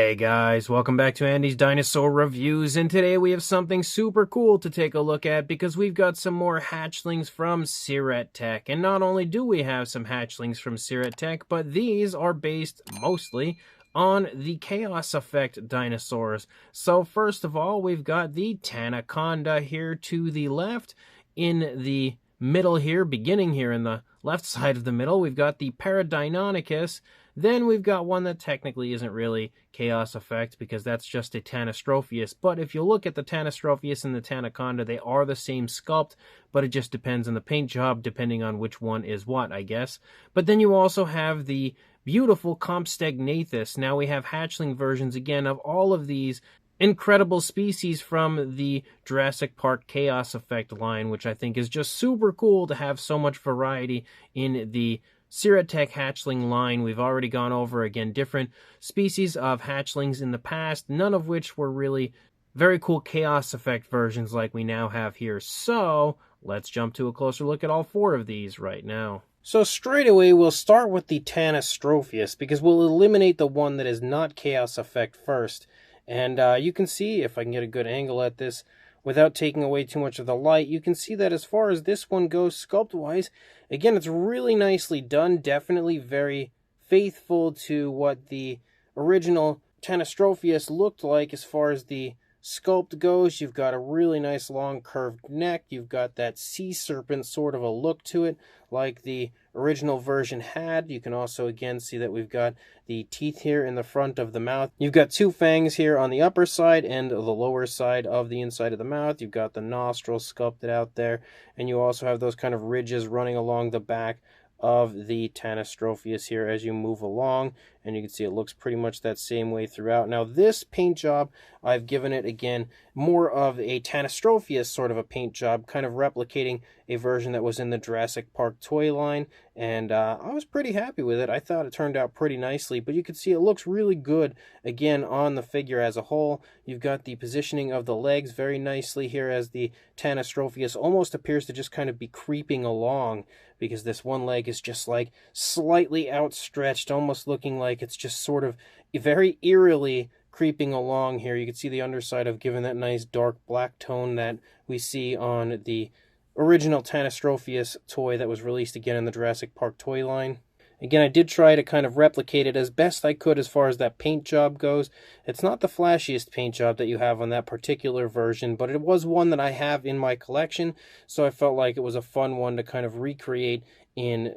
Hey guys, welcome back to Andy's Dinosaur Reviews, and today we have something super cool to take a look at because we've got some more hatchlings from Syrett Tech. And not only do we have some hatchlings from Syrett Tech, but these are based mostly on the Chaos Effect dinosaurs. So first of all, we've got the Tanaconda here to the left. In the middle here, beginning here in the left side of the middle, we've got the Paradeinonychus. Then we've got one that technically isn't really Chaos Effect because that's just a Tanystropheus. But if you look at the Tanystropheus and the Tanaconda, they are the same sculpt, but it just depends on the paint job, depending on which one is what, I guess. But then you also have the beautiful Compstegnathus. Now we have hatchling versions, again, of all of these incredible species from the Jurassic Park Chaos Effect line, which I think is just super cool to have so much variety in the Syrett Tech hatchling line. We've already gone over, again, different species of hatchlings in the past, none of which were really very cool Chaos Effect versions like we now have here. So let's jump to a closer look at all four of these right now. So straight away, we'll start with the Tanystropheus because we'll eliminate the one that is not Chaos Effect first. And you can see, if I can get a good angle at this, without taking away too much of the light, you can see that as far as this one goes sculpt-wise, again, it's really nicely done, definitely very faithful to what the original Tanystropheus looked like as far as the sculpt goes. You've got a really nice long curved neck, you've got that sea serpent sort of a look to it, like the original version had. You can also again see that we've got the teeth here in the front of the mouth. You've got two fangs here on the upper side and the lower side of the inside of the mouth. You've got the nostrils sculpted out there, and you also have those kind of ridges running along the back of the Tanystropheus here as you move along, and you can see it looks pretty much that same way throughout. Now this paint job, I've given it again more of a Tanystropheus sort of a paint job, kind of replicating a version that was in the Jurassic Park toy line, and I was pretty happy with it. I thought it turned out pretty nicely, but you can see it looks really good again on the figure as a whole. You've got the positioning of the legs very nicely here as the Tanystropheus almost appears to just kind of be creeping along, because this one leg is just like slightly outstretched, almost looking like it's just sort of very eerily creeping along here. You can see the underside of given that nice dark black tone that we see on the original Tanystropheus toy that was released again in the Jurassic Park toy line. Again, I did try to kind of replicate it as best I could as far as that paint job goes. It's not the flashiest paint job that you have on that particular version, but it was one that I have in my collection, so I felt like it was a fun one to kind of recreate in,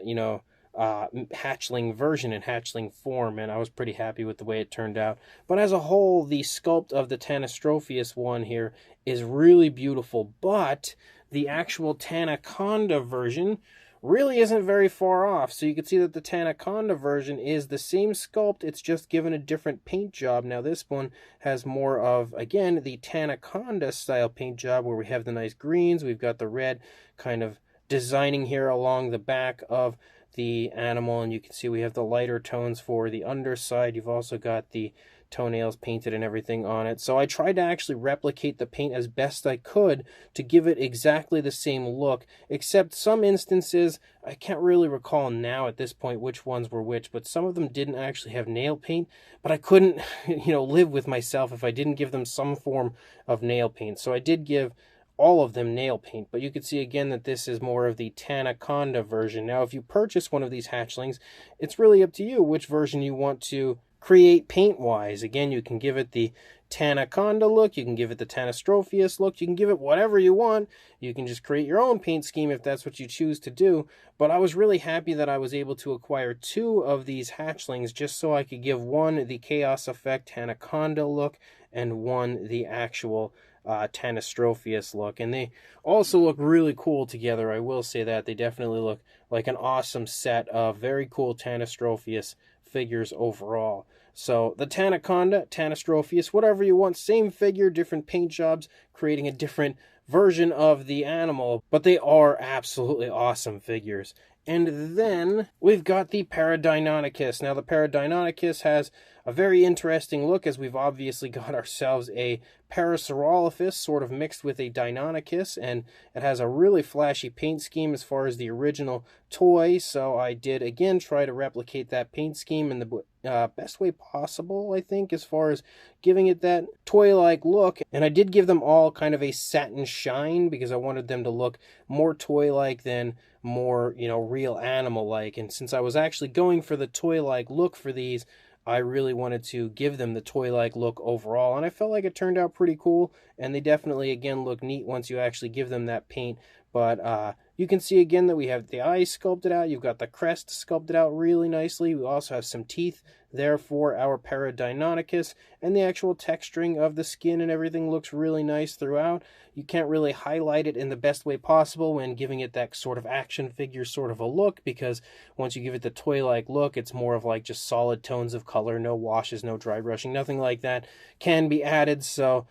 hatchling version and hatchling form, and I was pretty happy with the way it turned out. But as a whole, the sculpt of the Tanystropheus one here is really beautiful, but the actual Tanaconda version really isn't very far off. So you can see that the Tanaconda version is the same sculpt, it's just given a different paint job. Now this one has more of, again, the Tanaconda style paint job where we have the nice greens, we've got the red kind of designing here along the back of the animal, and you can see we have the lighter tones for the underside. You've also got the toenails painted and everything on it. So I tried to actually replicate the paint as best I could to give it exactly the same look, except some instances, I can't really recall now at this point which ones were which, but some of them didn't actually have nail paint, but I couldn't, live with myself if I didn't give them some form of nail paint. So I did give all of them nail paint, but you can see again that this is more of the Tanaconda version. Now if you purchase one of these hatchlings, it's really up to you which version you want to create paint-wise. Again, you can give it the Tanaconda look, you can give it the Tanystropheus look, you can give it whatever you want. You can just create your own paint scheme if that's what you choose to do. But I was really happy that I was able to acquire two of these hatchlings just so I could give one the Chaos Effect Tanaconda look and one the actual Tanystropheus look, and they also look really cool together. I will say that they definitely look like an awesome set of very cool Tanystropheus figures overall. So the Tanaconda, Tanystropheus, whatever you want, same figure, different paint jobs, creating a different version of the animal, but they are absolutely awesome figures. And then we've got the Paradeinonychus. Now the Paradeinonychus has a very interesting look, as we've obviously got ourselves a Parasaurolophus sort of mixed with a Deinonychus, and it has a really flashy paint scheme as far as the original toy. So I did again try to replicate that paint scheme in the best way possible, I think, as far as giving it that toy-like look. And I did give them all kind of a satin shine because I wanted them to look more toy-like than more, real animal-like. And since I was actually going for the toy-like look for these, I really wanted to give them the toy-like look overall, and I felt like it turned out pretty cool, and they definitely, again, look neat once you actually give them that paint. But you can see, again, that we have the eyes sculpted out. You've got the crest sculpted out really nicely. We also have some teeth there for our Paradeinonychus, and the actual texturing of the skin and everything looks really nice throughout. You can't really highlight it in the best way possible when giving it that sort of action figure sort of a look, because once you give it the toy-like look, it's more of like just solid tones of color, no washes, no dry brushing, nothing like that can be added. So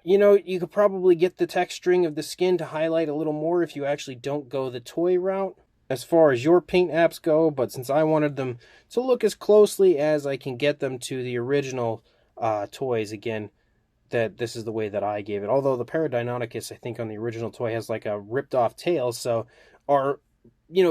you could probably get the texturing of the skin to highlight a little more if you actually don't go the toy route as far as your paint apps go, but since I wanted them to look as closely as I can get them to the original toys, again, that this is the way that I gave it. Although the Paradeinonychus, I think on the original toy, has like a ripped off tail, so our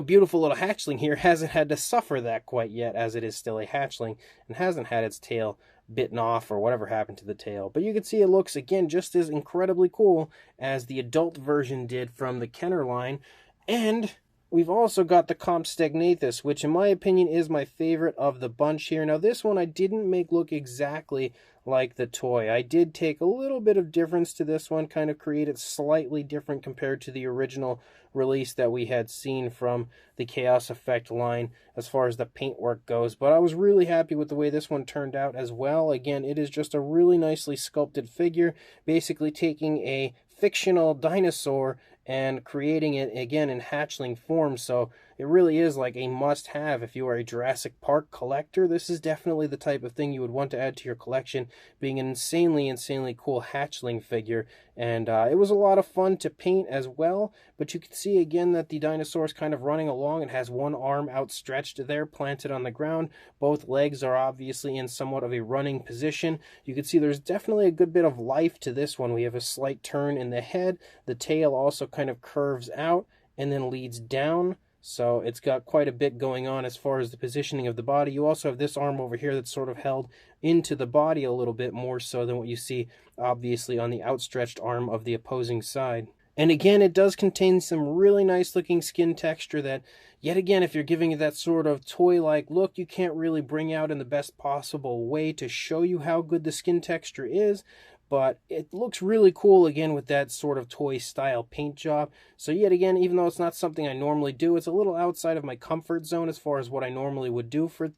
beautiful little hatchling here hasn't had to suffer that quite yet, as it is still a hatchling and hasn't had its tail bitten off or whatever happened to the tail. But you can see it looks, again, just as incredibly cool as the adult version did from the Kenner line. And we've also got the Compstegnathus, which in my opinion is my favorite of the bunch here. Now this one I didn't make look exactly like the toy. I did take a little bit of difference to this one, kind of create it slightly different compared to the original release that we had seen from the Chaos Effect line as far as the paintwork goes. But I was really happy with the way this one turned out as well. Again, it is just a really nicely sculpted figure, basically taking a fictional dinosaur and creating it again in hatchling form. So it really is like a must-have if you are a Jurassic Park collector. This is definitely the type of thing you would want to add to your collection, being an insanely cool hatchling figure. And it was a lot of fun to paint as well, but you can see again that the dinosaur is kind of running along and has one arm outstretched there, planted on the ground. Both legs are obviously in somewhat of a running position. You can see there's definitely a good bit of life to this one. We have a slight turn in the head. The tail also kind of curves out and then leads down. So it's got quite a bit going on as far as the positioning of the body. You also have this arm over here that's sort of held into the body a little bit more so than what you see, obviously, on the outstretched arm of the opposing side. And again, it does contain some really nice looking skin texture that, yet again, if you're giving it that sort of toy-like look, you can't really bring out in the best possible way to show you how good the skin texture is. But it looks really cool, again, with that sort of toy-style paint job. So yet again, even though it's not something I normally do, it's a little outside of my comfort zone as far as what I normally would do for,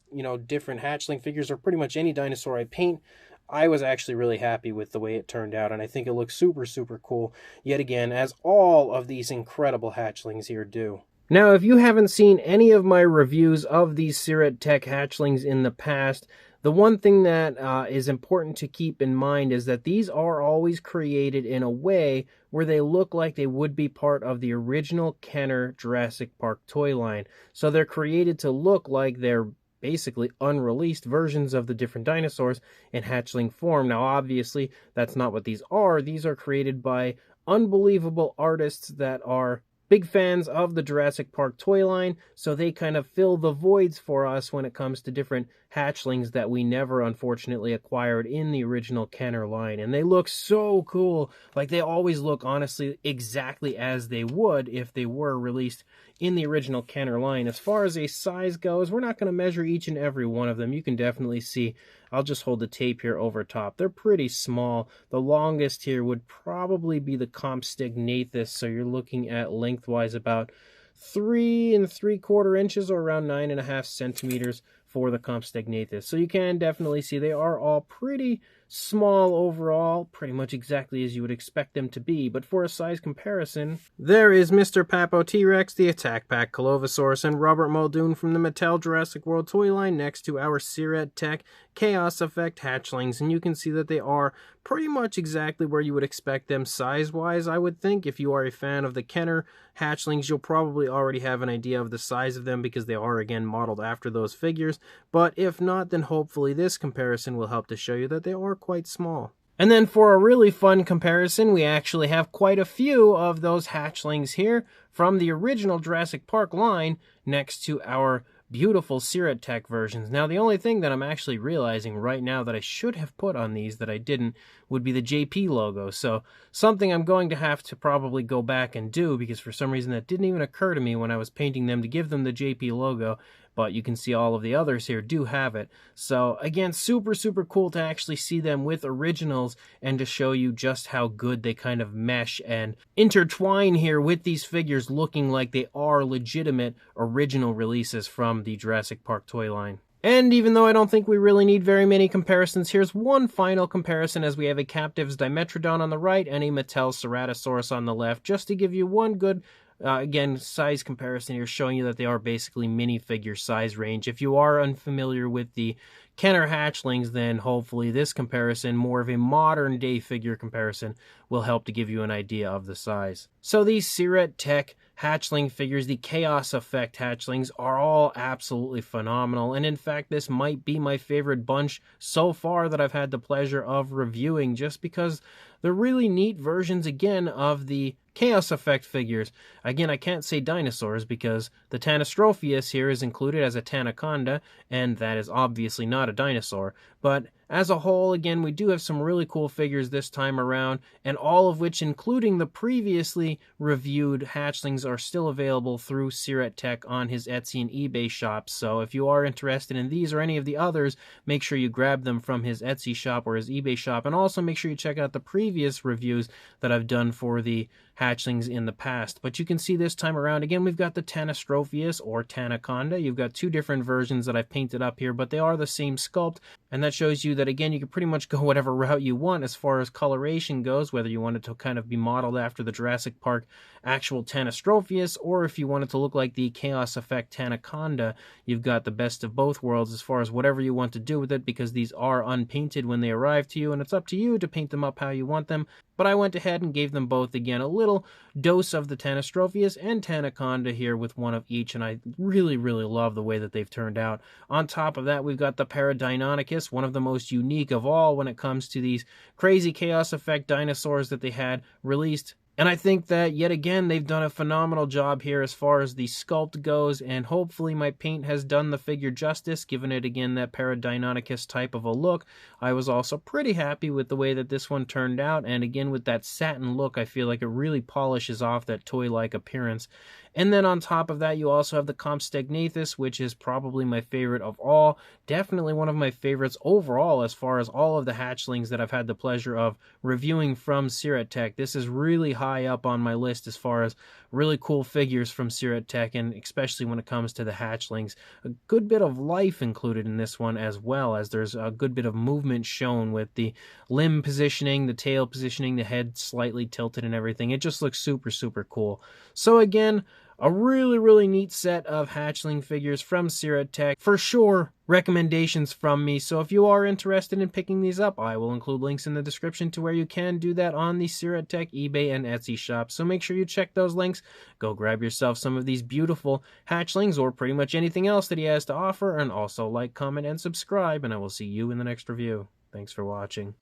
different hatchling figures or pretty much any dinosaur I paint. I was actually really happy with the way it turned out, and I think it looks super cool, yet again, as all of these incredible hatchlings here do. Now, if you haven't seen any of my reviews of these Syrett Tech hatchlings in the past, the one thing that is important to keep in mind is that these are always created in a way where they look like they would be part of the original Kenner Jurassic Park toy line. So they're created to look like they're basically unreleased versions of the different dinosaurs in hatchling form. Now, obviously, that's not what these are. These are created by unbelievable artists that are big fans of the Jurassic Park toy line, so they kind of fill the voids for us when it comes to different hatchlings that we never, unfortunately, acquired in the original Kenner line. And they look so cool. Like, they always look, honestly, exactly as they would if they were released in the original Kenner line. As far as a size goes, we're not going to measure each and every one of them. You can definitely see, I'll just hold the tape here over top. They're pretty small. The longest here would probably be the Compstegnathus, so you're looking at lengthwise about 3 3/4 inches or around 9.5 centimeters for the Compstegnathus. So you can definitely see they are all pretty small overall, pretty much exactly as you would expect them to be. But for a size comparison, there is Mr. Papo T-Rex, the Attack Pack Colovosaurus, and Robert Muldoon from the Mattel Jurassic World toy line next to our Syrett Tech Chaos Effect hatchlings. And you can see that they are pretty much exactly where you would expect them size-wise, I would think. If you are a fan of the Kenner hatchlings, you'll probably already have an idea of the size of them because they are, again, modeled after those figures. But if not, then hopefully this comparison will help to show you that they are quite small. And then for a really fun comparison, we actually have quite a few of those hatchlings here from the original Jurassic Park line next to our beautiful Syrett Tech versions. Now, the only thing that I'm actually realizing right now that I should have put on these that I didn't would be the JP logo. So something I'm going to have to probably go back and do, because for some reason that didn't even occur to me when I was painting them to give them the JP logo. But you can see all of the others here do have it. So again, super cool to actually see them with originals and to show you just how good they kind of mesh and intertwine here with these figures, looking like they are legitimate original releases from the Jurassic Park toy line. And even though I don't think we really need very many comparisons, here's one final comparison, as we have a Captives Dimetrodon on the right and a Mattel Ceratosaurus on the left, just to give you one good again, size comparison here, showing you that they are basically minifigure size range. If you are unfamiliar with the Kenner hatchlings, then hopefully this comparison, more of a modern day figure comparison, will help to give you an idea of the size. So these Syrett Tech hatchling figures, the Chaos Effect hatchlings, are all absolutely phenomenal. And in fact, this might be my favorite bunch so far that I've had the pleasure of reviewing, just because they're really neat versions, again, of the Chaos Effect figures. Again, I can't say dinosaurs because the Tanystropheus here is included as a Tanaconda, and that is obviously not a dinosaur. But as a whole, again, we do have some really cool figures this time around, and all of which, including the previously reviewed hatchlings, are still available through Syrett Tech on his Etsy and eBay shops. So if you are interested in these or any of the others, make sure you grab them from his Etsy shop or his eBay shop, and also make sure you check out the previous reviews that I've done for the hatchlings in the past. But you can see this time around, again, we've got the Tanystropheus or Tanaconda. You've got two different versions that I've painted up here, but they are the same sculpt, and that shows you that, again, you can pretty much go whatever route you want as far as coloration goes, whether you want it to kind of be modeled after the Jurassic Park actual Tanystropheus, or if you want it to look like the Chaos Effect Tanaconda. You've got the best of both worlds as far as whatever you want to do with it, because these are unpainted when they arrive to you, and it's up to you to paint them up how you want them. But I went ahead and gave them both, again, a little dose of the Tanystropheus and Tanaconda here with one of each, and I really love the way that they've turned out. On top of that, we've got the Paradeinonychus, one of the most unique of all when it comes to these crazy Chaos Effect dinosaurs that they had released. And I think that, yet again, they've done a phenomenal job here as far as the sculpt goes, and hopefully my paint has done the figure justice, giving it, again, that Paradeinonychus type of a look. I was also pretty happy with the way that this one turned out, and again, with that satin look, I feel like it really polishes off that toy-like appearance. And then on top of that, you also have the Compstegnathus, which is probably my favorite of all. Definitely one of my favorites overall as far as all of the hatchlings that I've had the pleasure of reviewing from Syrett Tech. This is really high up on my list as far as really cool figures from Syrett Tech, and especially when it comes to the hatchlings. A good bit of life included in this one, as well as there's a good bit of movement shown with the limb positioning, the tail positioning, the head slightly tilted and everything. It just looks super cool. So again, a really neat set of hatchling figures from Syrett Tech. For sure, recommendations from me. So if you are interested in picking these up, I will include links in the description to where you can do that on the Syrett Tech eBay and Etsy shop. So make sure you check those links. Go grab yourself some of these beautiful hatchlings or pretty much anything else that he has to offer. And also like, comment, and subscribe. And I will see you in the next review. Thanks for watching.